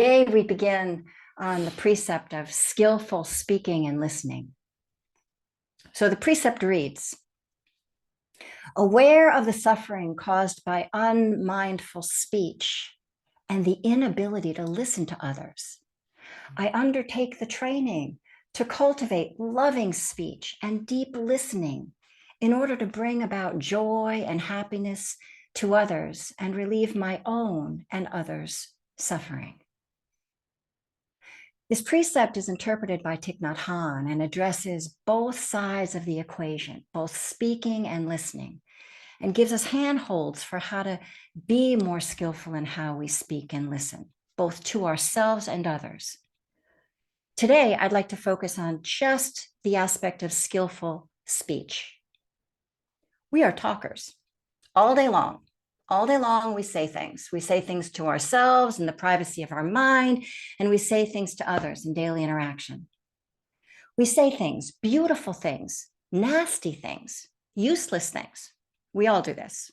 Today we begin on the precept of skillful speaking and listening. So the precept reads, aware of the suffering caused by unmindful speech and the inability to listen to others, I undertake the training to cultivate loving speech and deep listening in order to bring about joy and happiness to others and relieve my own and others' suffering. This precept is interpreted by Thich Nhat Hanh and addresses both sides of the equation, both speaking and listening, and gives us handholds for how to be more skillful in how we speak and listen, both to ourselves and others. Today, I'd like to focus on just the aspect of skillful speech. We are talkers all day long. All day long, we say things. We say things to ourselves in the privacy of our mind, and we say things to others in daily interaction. We say things, beautiful things, nasty things, useless things. We all do this.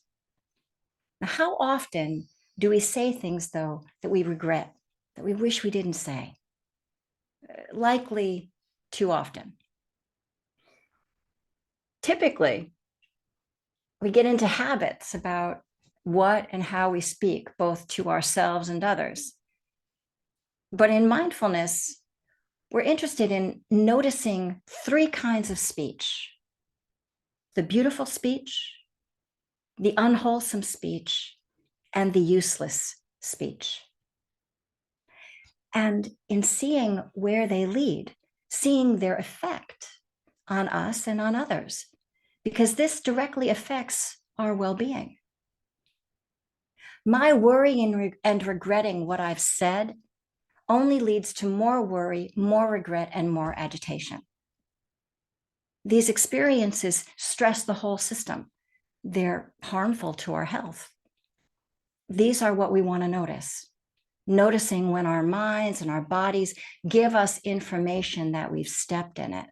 Now, how often do we say things, though, that we regret, that we wish we didn't say? Likely too often. Typically, we get into habits about what and how we speak, both to ourselves and others. But in mindfulness, we're interested in noticing three kinds of speech: the beautiful speech, the unwholesome speech, and the useless speech. And in seeing where they lead, seeing their effect on us and on others, because this directly affects our well-being. My worrying and regretting what I've said only leads to more worry, more regret, and more agitation. These experiences stress the whole system. They're harmful to our health. These are what we want to notice. Noticing when our minds and our bodies give us information that we've stepped in it.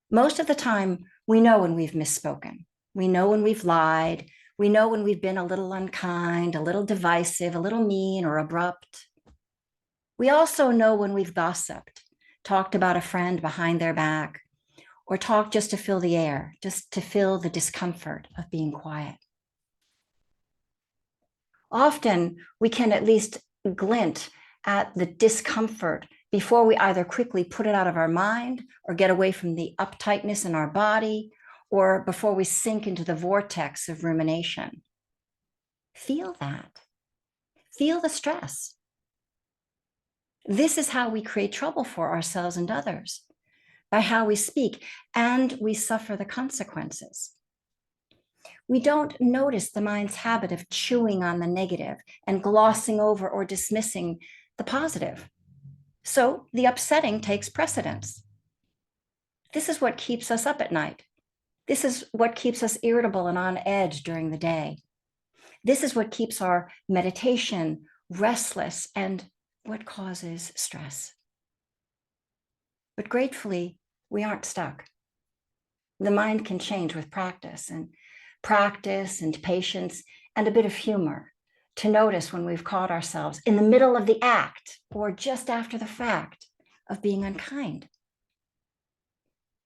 Most of the time, we know when we've misspoken. We know when we've lied. We know when we've been a little unkind, a little divisive, a little mean or abrupt. We also know when we've gossiped, talked about a friend behind their back, or talked just to fill the air, just to fill the discomfort of being quiet. Often, we can at least glint at the discomfort before we either quickly put it out of our mind or get away from the uptightness in our body, or before we sink into the vortex of rumination. Feel that. Feel the stress. This is how we create trouble for ourselves and others, by how we speak, and we suffer the consequences. We don't notice the mind's habit of chewing on the negative and glossing over or dismissing the positive. So the upsetting takes precedence. This is what keeps us up at night. This is what keeps us irritable and on edge during the day. This is what keeps our meditation restless and what causes stress. But gratefully, we aren't stuck. The mind can change with practice and patience and a bit of humor to notice when we've caught ourselves in the middle of the act or just after the fact of being unkind.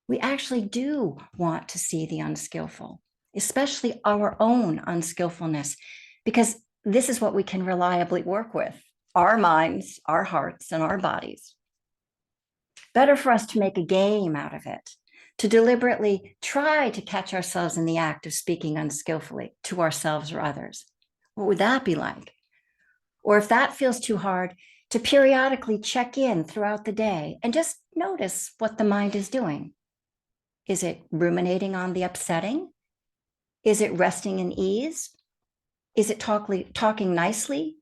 We actually do want to see the unskillful, especially our own unskillfulness, because this is what we can reliably work with: our minds, our hearts, and our bodies. Better for us to make a game out of it, to deliberately try to catch ourselves in the act of speaking unskillfully to ourselves or others. What would that be like? Or if that feels too hard, to periodically check in throughout the day and just notice what the mind is doing. Is it ruminating on the upsetting? Is it resting in ease? Is it talking nicely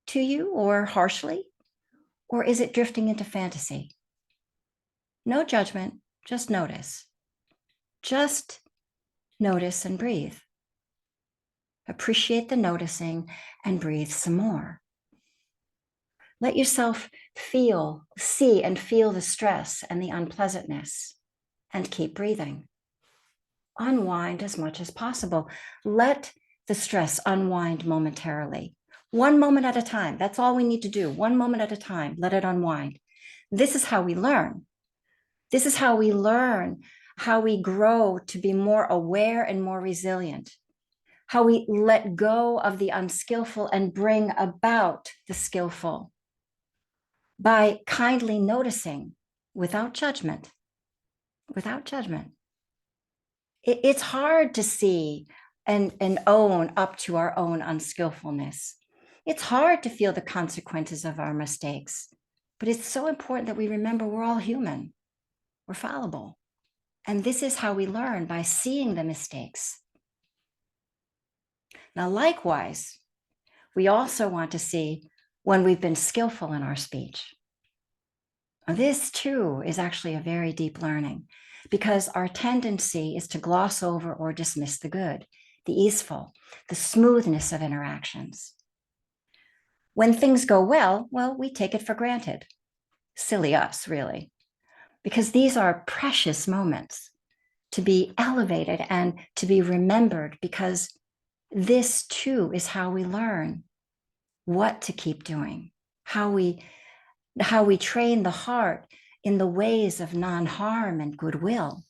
to you or harshly? Or is it drifting into fantasy? No judgment, just notice. Just notice and breathe. Appreciate the noticing and breathe some more. Let yourself feel, see, and feel the stress and the unpleasantness, and keep breathing. Unwind as much as possible. Let the stress unwind momentarily. One moment at a time. That's all we need to do. One moment at a time. Let it unwind. This is how we learn. This is how we learn, how we grow to be more aware and more resilient, how we let go of the unskillful and bring about the skillful by kindly noticing without judgment. Without judgment. It's hard to see and own up to our own unskillfulness. It's hard to feel the consequences of our mistakes, but it's so important that we remember we're all human, we're fallible. And this is how we learn, by seeing the mistakes. Now, likewise, we also want to see when we've been skillful in our speech. This too is actually a very deep learning, because our tendency is to gloss over or dismiss the good, the easeful, the smoothness of interactions. When things go well, we take it for granted. Silly us, really, because these are precious moments to be elevated and to be remembered, because this too is how we learn what to keep doing, how we train the heart in the ways of non-harm and goodwill.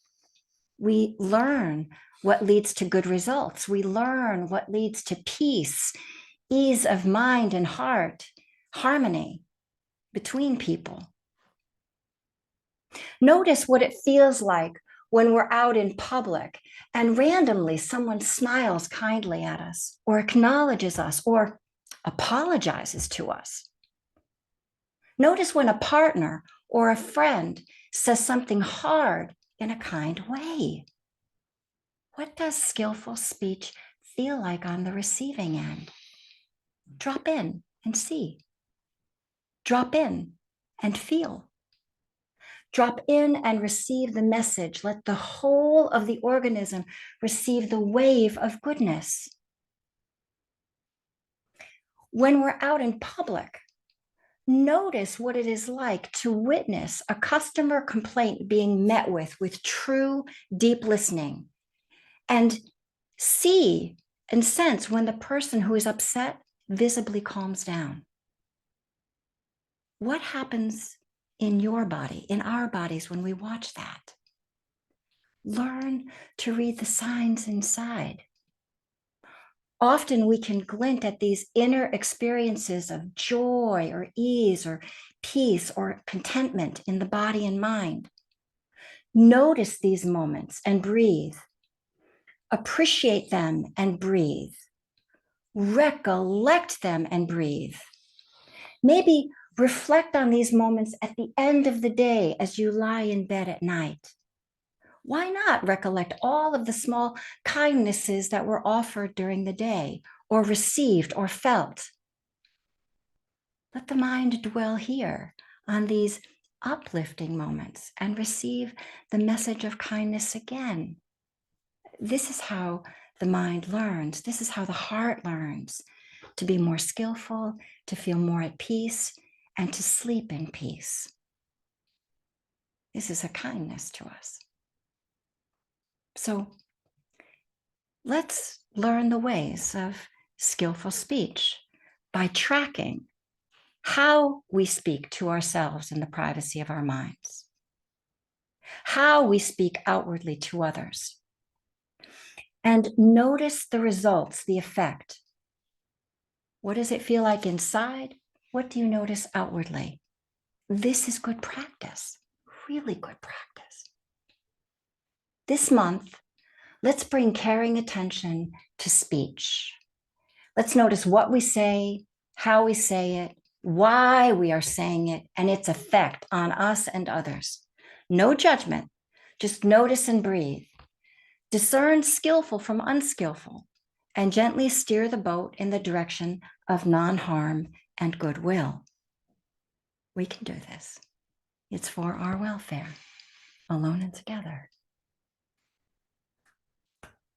We learn what leads to good results. We learn what leads to peace, ease of mind and heart, harmony between people. Notice what it feels like when we're out in public and randomly someone smiles kindly at us, or acknowledges us, or apologizes to us. Notice when a partner or a friend says something hard in a kind way. What does skillful speech feel like on the receiving end? Drop in and see. Drop in and feel. Drop in and receive the message. Let the whole of the organism receive the wave of goodness. When we're out in public, notice what it is like to witness a customer complaint being met with true, deep listening, and see and sense when the person who is upset visibly calms down. What happens in your body, in our bodies, when we watch that? Learn to read the signs inside. Often we can glint at these inner experiences of joy or ease or peace or contentment in the body and mind. Notice these moments and breathe. Appreciate them and breathe. Recollect them and breathe. Maybe reflect on these moments at the end of the day as you lie in bed at night. Why not recollect all of the small kindnesses that were offered during the day, or received or felt? Let the mind dwell here on these uplifting moments and receive the message of kindness again. This is how the mind learns. This is how the heart learns to be more skillful, to feel more at peace, and to sleep in peace. This is a kindness to us. So let's learn the ways of skillful speech by tracking how we speak to ourselves in the privacy of our minds, how we speak outwardly to others, and notice the results, the effect. What does it feel like inside? What do you notice outwardly? This is good practice, really good practice. This month, let's bring caring attention to speech. Let's notice what we say, how we say it, why we are saying it, and its effect on us and others. No judgment, just notice and breathe. Discern skillful from unskillful, and gently steer the boat in the direction of non-harm and goodwill. We can do this. It's for our welfare, alone and together.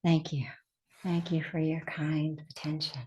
Thank you. Thank you for your kind attention.